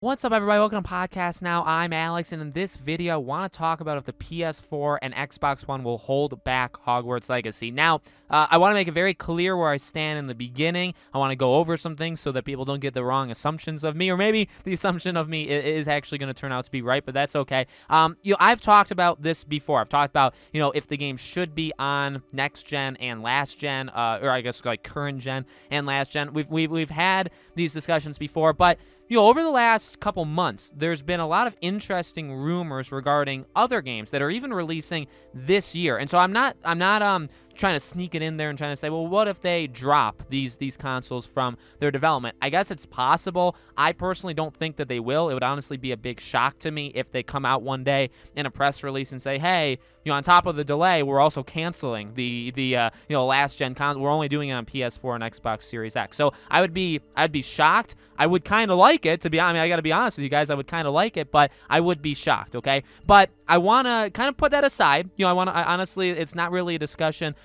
What's up, everybody? Welcome to Podcast Now. I'm Alex, and in this video, I want to talk about if the PS4 and Xbox One will hold back Hogwarts Legacy. Now, I want to make it very clear where I stand in the beginning. I want to go over some things so that people don't get the wrong assumptions of me, or maybe the assumption of me is actually going to turn out to be right, but that's okay. I've talked about this before. I've talked about, if the game should be on next gen and last gen, or I guess like current gen and last gen. We've had these discussions before, but over the last couple months, there's been a lot of interesting rumors regarding other games that are even releasing this year. And so I'm not trying to sneak it in there and trying to say, well, what if they drop these consoles from their development? I guess it's possible. I personally don't think that they will. It would honestly be a big shock to me if they come out one day in a press release and say, hey, on top of the delay, we're also canceling the last gen console. We're only doing it on PS4 and Xbox Series X. So I'd be shocked. I would kind of like it, to be honest. I got to be honest with you guys. I would kind of like it, but I would be shocked, okay? But I want to kind of put that aside. Honestly, it's not really a discussion,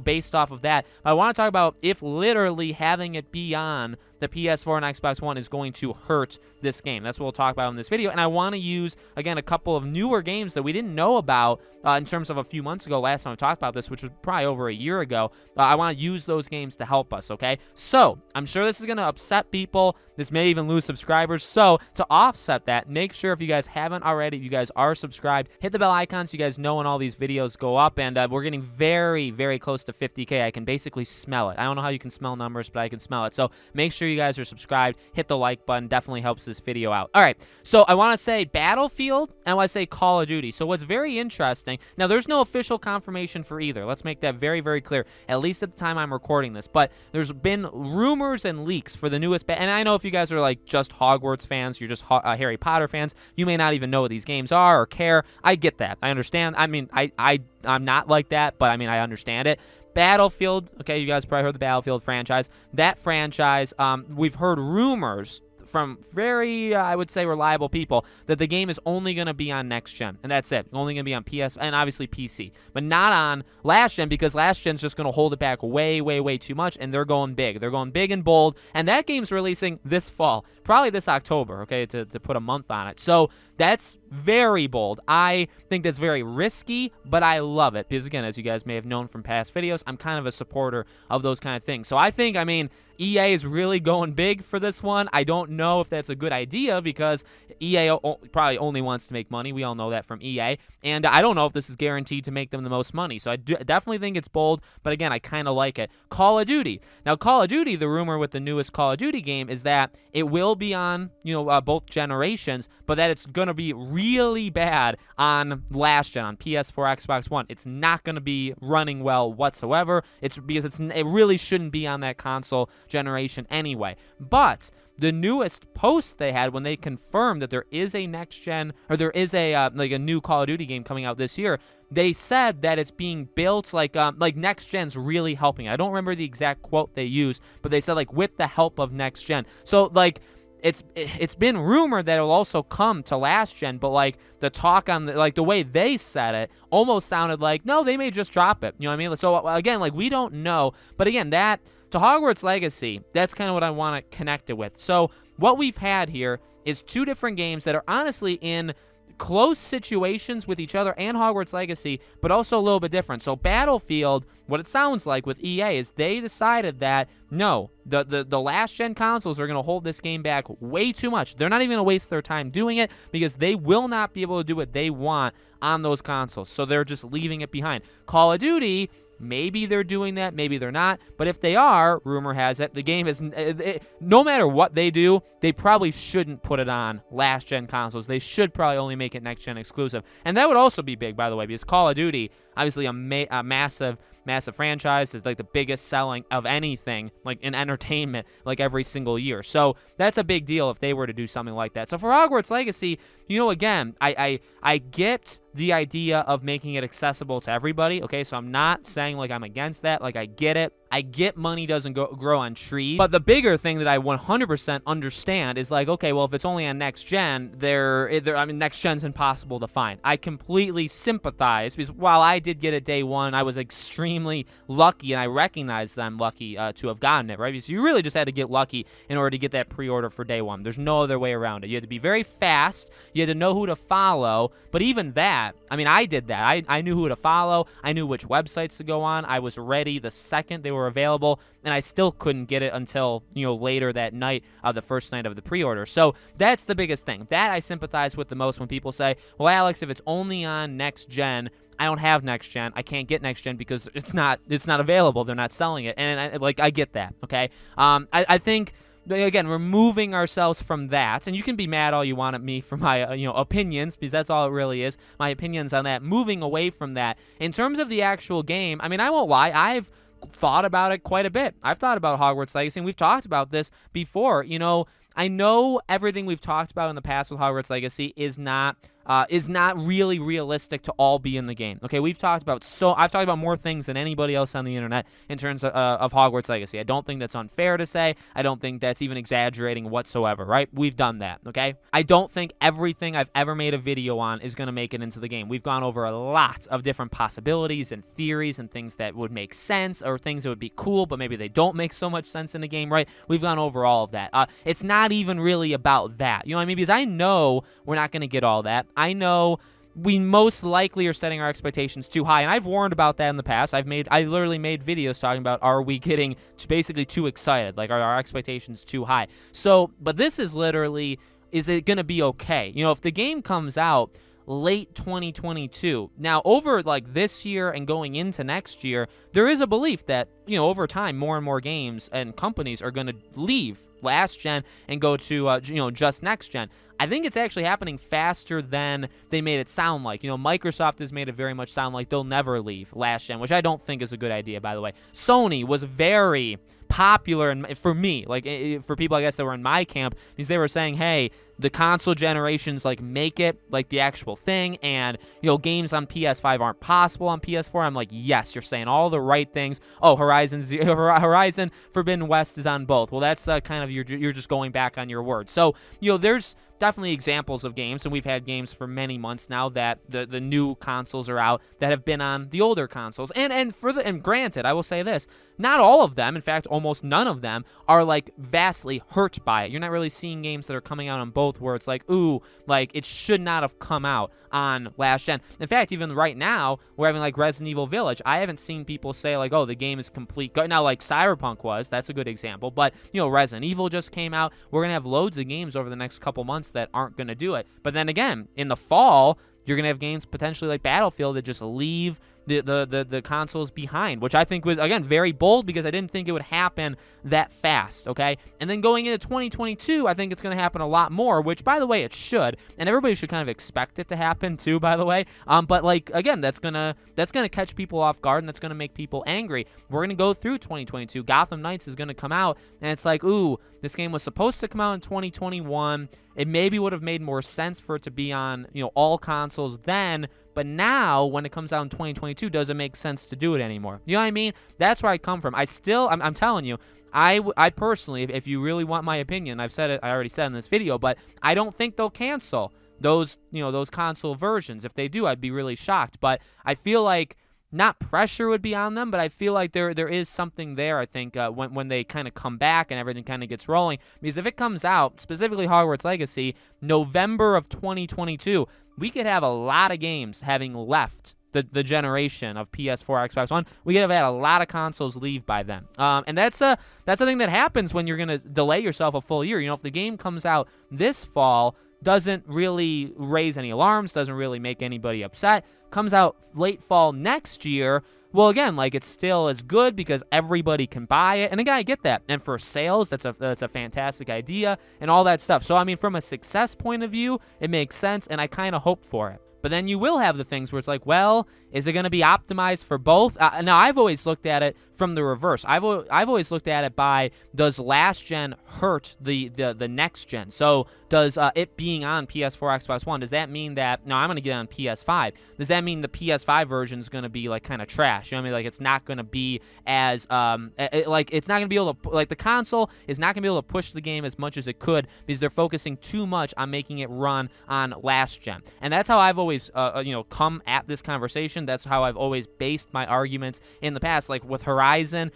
based off of that. I want to talk about if literally having it be on the PS4 and Xbox One is going to hurt this game. That's what we'll talk about in this video. And I want to use, again, a couple of newer games that we didn't know about in terms of a few months ago, last time we talked about this, which was probably over a year ago. I want to use those games to help us, okay? So, I'm sure this is going to upset people. This may even lose subscribers. So, to offset that, make sure if you guys haven't already, if you guys are subscribed, hit the bell icon so you guys know when all these videos go up. And we're getting very, very close to 50K. I can basically smell it. I don't know how you can smell numbers, but I can smell it. So, make sure you guys are subscribed. Hit the like button. Definitely helps this video out. All right. So, I want to say Battlefield and I want to say Call of Duty. So, what's very interesting, now there's no official confirmation for either. Let's make that very, very clear, at least at the time I'm recording this. But there's been rumors and leaks for the newest, and I know if you guys are like just Hogwarts fans, you're just Harry Potter fans, you may not even know what these games are or care. I get that. I understand. I mean, I'm not like that, but I mean, I understand it. Battlefield, okay, you guys probably heard the Battlefield franchise. That franchise, we've heard rumors from very, I would say, reliable people that the game is only going to be on next gen, and that's it. Only going to be on PS and obviously PC, but not on last gen, because last gen's just going to hold it back way, way, way too much, and they're going big. They're going big and bold, and that game's releasing this fall, probably this October, okay, to put a month on it. So that's very bold. I think that's very risky, but I love it because, again, as you guys may have known from past videos, I'm kind of a supporter of those kind of things. So I think, EA is really going big for this one. I don't know if that's a good idea because EA probably only wants to make money. We all know that from EA. And I don't know if this is guaranteed to make them the most money. So I definitely think it's bold. But again, I kind of like it. Call of Duty. Now, Call of Duty, the rumor with the newest Call of Duty game is that it will be on, both generations, but that it's going to be really bad on last gen, on PS4, Xbox One. It's not going to be running well whatsoever. It's because it really shouldn't be on that console generation anyway. But the newest post they had when they confirmed that there is a next gen, or there is a new Call of Duty game coming out this year, they said that it's being built like next gen's really helping. I don't remember the exact quote they used, but they said with the help of next gen. So it's been rumored that it'll also come to last gen, but the talk on the way they said it almost sounded like, no, they may just drop it. You know what I mean? So again, we don't know. But again, that to Hogwarts Legacy, that's kind of what I want to connect it with. So what we've had here is two different games that are honestly in close situations with each other and Hogwarts Legacy, but also a little bit different. So Battlefield, what it sounds like with EA is they decided that no, the last gen consoles are going to hold this game back way too much. They're not even going to waste their time doing it because they will not be able to do what they want on those consoles. So they're just leaving it behind. Call of Duty, maybe they're doing that, maybe they're not. But if they are, rumor has it, the game is, no matter what they do, they probably shouldn't put it on last-gen consoles. They should probably only make it next-gen exclusive. And that would also be big, by the way, because Call of Duty, obviously a massive franchise, is the biggest selling of anything, in entertainment, every single year. So that's a big deal if they were to do something like that. So for Hogwarts Legacy, again, I get the idea of making it accessible to everybody, okay? So I'm not saying I'm against that. I get it. I get money doesn't grow on trees, but the bigger thing that I 100% understand is like, okay, well, if it's only on next gen, next gen's impossible to find. I completely sympathize because while I did get it day one, I was extremely lucky, and I recognize that I'm lucky to have gotten it, right? Because you really just had to get lucky in order to get that pre-order for day one. There's no other way around it. You had to be very fast. You had to know who to follow. But even that, I mean, I did that. I knew who to follow. I knew which websites to go on. I was ready the second they were available, and I still couldn't get it until, later that night, the first night of the pre-order. So that's the biggest thing. That I sympathize with the most when people say, well, Alex, if it's only on next gen, I don't have next gen. I can't get next gen because it's not available. They're not selling it. And I get that. Okay. I think, again, removing ourselves from that, and you can be mad all you want at me for my opinions, because that's all it really is, my opinions on that. Moving away from that, in terms of the actual game, I mean, I won't lie, I've thought about it quite a bit. I've thought about Hogwarts Legacy, and we've talked about this before. I know everything we've talked about in the past with Hogwarts Legacy is not really realistic to all be in the game. Okay, I've talked about more things than anybody else on the internet in terms of Hogwarts Legacy. I don't think that's unfair to say. I don't think that's even exaggerating whatsoever, right? We've done that, okay? I don't think everything I've ever made a video on is going to make it into the game. We've gone over a lot of different possibilities and theories and things that would make sense, or things that would be cool, but maybe they don't make so much sense in the game, right? We've gone over all of that. It's not even really about that. You know what I mean? Because I know we're not going to get all that. I know we most likely are setting our expectations too high, and I've warned about that in the past. I literally made videos talking about, are we getting basically too excited? Like, are our expectations too high? So, but this is literally, is it going to be okay? If the game comes out late 2022. Now, over like this year and going into next year, there is a belief that, over time, more and more games and companies are going to leave last gen and go to, just next gen. I think it's actually happening faster than they made it sound like. Microsoft has made it very much sound like they'll never leave last gen, which I don't think is a good idea, by the way. Sony was very popular, and for me, like for people I guess that were in my camp, because they were saying, hey, the console generations like make it like the actual thing, and games on PS5 aren't possible on PS4. I'm like, yes, you're saying all the right things. Oh, Horizon Forbidden West is on both. Well, that's kind of you're just going back on your word. So there's definitely examples of games, and we've had games for many months now that the new consoles are out that have been on the older consoles. And granted, I will say this, not all of them, in fact, almost none of them are like vastly hurt by it. You're not really seeing games that are coming out on both where it's like, ooh, like it should not have come out on last gen. In fact, even right now, we're having like Resident Evil Village. I haven't seen people say like, oh, the game is complete. Now, like Cyberpunk was, that's a good example, but Resident Evil just came out. We're gonna have loads of games over the next couple months that aren't gonna do it. But then again, in the fall, you're gonna have games potentially like Battlefield that just leave the consoles behind, which I think was, again, very bold, because I didn't think it would happen that fast, okay? And then going into 2022, I think it's going to happen a lot more, which, by the way, it should, and everybody should kind of expect it to happen too, by the way. But like, again, that's gonna catch people off guard, and that's gonna make people angry. We're gonna go through 2022. Gotham Knights is gonna come out, and it's like, ooh, this game was supposed to come out in 2021. It maybe would have made more sense for it to be on, all consoles then, but now when it comes out in 2022, does it make sense to do it anymore? You know what I mean? That's where I come from. I'm telling you, I personally, if you really want my opinion, I already said in this video, but I don't think they'll cancel those console versions. If they do, I'd be really shocked. But I feel like not pressure would be on them, but I feel like there is something there, I think, when they kind of come back and everything kind of gets rolling. Because if it comes out, specifically Hogwarts Legacy, November of 2022, we could have a lot of games having left the generation of PS4, Xbox One. We could have had a lot of consoles leave by then. And that's a thing that happens when you're going to delay yourself a full year. If the game comes out this fall, doesn't really raise any alarms, doesn't really make anybody upset, comes out late fall next year, well, again, like, it's still as good because everybody can buy it. And again, I get that. And for sales, that's a fantastic idea and all that stuff. So, I mean, from a success point of view, it makes sense, and I kind of hope for it. But then you will have the things where it's like, well, Is it going to be optimized for both? Now, I've always looked at it from the reverse. I've always looked at it by, does last gen hurt the next gen? So does it being on PS4, Xbox One, does that mean that, now I'm going to get on PS5, does that mean the PS5 version is going to be like kind of trash? You know what I mean? Like, it's not going to be as, like, it's not going to be able to, like, the console is not going to be able to push the game as much as it could because they're focusing too much on making it run on last gen. And that's how I've always, come at this conversation. That's how I've always based my arguments in the past. Like with Horizon,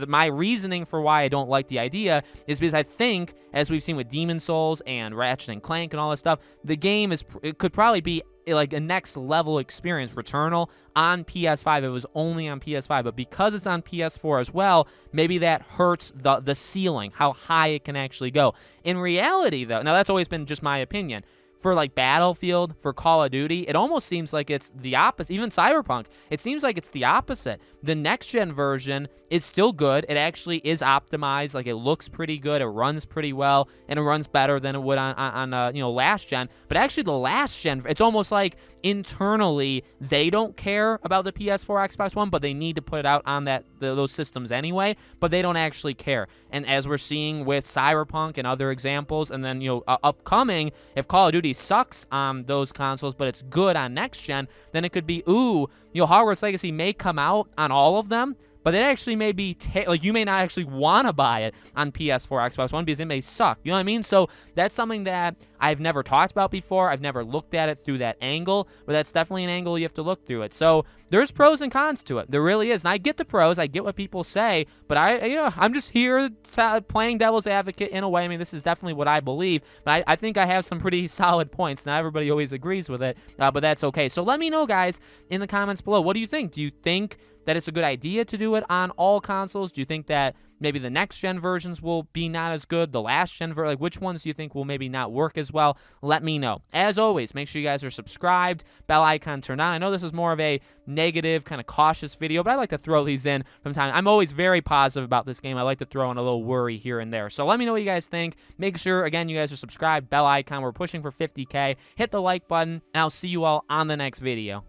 my reasoning for why I don't like the idea is because I think, as we've seen with Demon Souls and Ratchet and Clank and all this stuff, the game it could probably be like a next level experience, Returnal, on PS5. It was only on PS5, but because it's on PS4 as well, maybe that hurts the ceiling, how high it can actually go. In reality, though, now that's always been just my opinion, for like Battlefield, for Call of Duty, it almost seems like it's the opposite. Even Cyberpunk, it seems like it's the opposite. The next-gen version is still good. It actually is optimized. Like, it looks pretty good. It runs pretty well, and it runs better than it would on last gen. But actually, the last gen, it's almost like internally they don't care about the PS4, Xbox One, but they need to put it out on those systems anyway. But they don't actually care. And as we're seeing with Cyberpunk and other examples, and then upcoming, if Call of Duty sucks on those consoles, but it's good on next gen, then it could be, Hogwarts Legacy may come out on all of them, but it actually may be, you may not actually want to buy it on PS4, Xbox One because it may suck. You know what I mean? So that's something that I've never talked about before. I've never looked at it through that angle, but that's definitely an angle you have to look through it. So there's pros and cons to it. There really is. And I get the pros. I get what people say, but I'm just here playing devil's advocate in a way. I mean, this is definitely what I believe, but I think I have some pretty solid points. Not everybody always agrees with it, but that's okay. So let me know, guys, in the comments below. What do you think? Do you think that it's a good idea to do it on all consoles? Do you think that maybe the next gen versions will be not as good? The last gen like which ones do you think will maybe not work as well? Let me know. As always, make sure you guys are subscribed, bell icon turned on. I know this is more of a negative, kind of cautious video, but I like to throw these in from time. I'm always very positive about this game. I like to throw in a little worry here and there. So let me know what you guys think. Make sure, again, you guys are subscribed, bell icon. We're pushing for 50K. Hit the like button, and I'll see you all on the next video.